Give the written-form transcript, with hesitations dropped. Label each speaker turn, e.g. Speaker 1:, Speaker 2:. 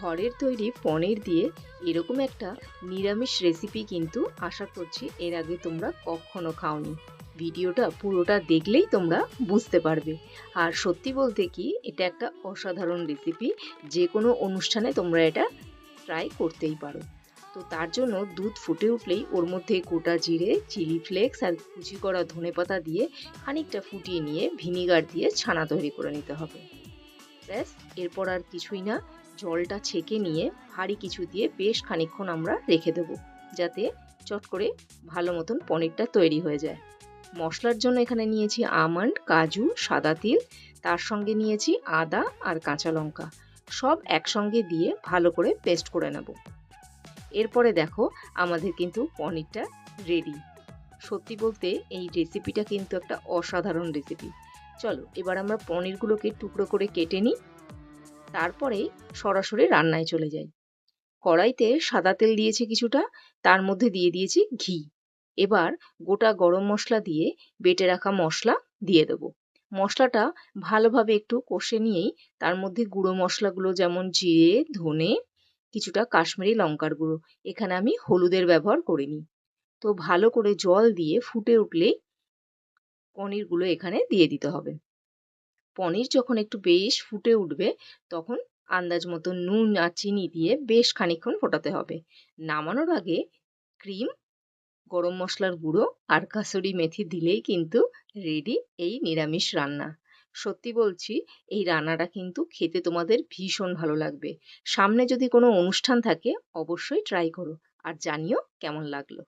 Speaker 1: ঘরের তৈরি পনির দিয়ে এরকম একটা নিরামিষ রেসিপি কিন্তু আশা করছি এর আগে তোমরা কখনো খাওনি। ভিডিওটা পুরোটা দেখলেই তোমরা বুঝতে পারবে। আর সত্যি বলতে কি, এটা একটা অসাধারণ রেসিপি। যে কোনো অনুষ্ঠানে তোমরা এটা ট্রাই করতেই পারো। তো তার জন্য দুধ ফুটে উঠলেই ওর মধ্যে গোটা জিরে, চিলি ফ্লেক্স আর কুচি করা ধনেপাতা দিয়ে খানিকটা ফুটিয়ে নিয়ে ভিনিগার দিয়ে ছানা তৈরি করে নিতে হবে। ব্যাস, এরপর আর কিছুই না। জলটা ছেঁকে নিয়ে ভারী কিছু দিয়ে বেশ খানিকক্ষণ আমরা রেখে দেবো, যাতে চট করে ভালো মতন পনিরটা তৈরি হয়ে যায়। মশলার জন্য এখানে নিয়েছি আমন্ড, কাজু, সাদা তিল, তার সঙ্গে নিয়েছি আদা আর কাঁচা লঙ্কা। সব একসঙ্গে দিয়ে ভালো করে পেস্ট করে নেব। এরপরে দেখো, আমাদের কিন্তু পনিরটা রেডি। সত্যি বলতে এই রেসিপিটা কিন্তু একটা অসাধারণ রেসিপি। চলো এবার আমরা পনিরগুলোকে টুকরো করে কেটে নিই, তারপরে সরাসরি রান্নায় চলে যাই। কড়াইতে সাদা তেল দিয়েছি কিছুটা, তার মধ্যে দিয়ে দিয়েছি ঘি। এবার গোটা গরম মশলা দিয়ে বেটে রাখা মশলা দিয়ে দেবো। মশলাটা ভালোভাবে একটু কষে নিয়েই তার মধ্যে গুঁড়ো মশলাগুলো, যেমন জিরে, ধনে, কিছুটা কাশ্মীরি লঙ্কার গুঁড়ো, এখানে আমি হলুদের ব্যবহার করিনি। তো ভালো করে জল দিয়ে ফুটে উঠলেই পনিরগুলো এখানে দিয়ে দিতে হবে। পনির যখন একটু বেশ ফুটে উঠবে, তখন আন্দাজ মতো নুন আর চিনি দিয়ে বেশ খানিকক্ষণ ফোটাতে হবে। নামানোর আগে ক্রিম, গরম মশলার গুঁড়ো আর কাসুরি মেথি দিলেই কিন্তু রেডি এই নিরামিষ রান্না। সত্যি বলছি, এই রান্নাটা কিন্তু খেতে তোমাদের ভীষণ ভালো লাগবে। সামনে যদি কোনো অনুষ্ঠান থাকে অবশ্যই ট্রাই করো আর জানিও কেমন লাগলো।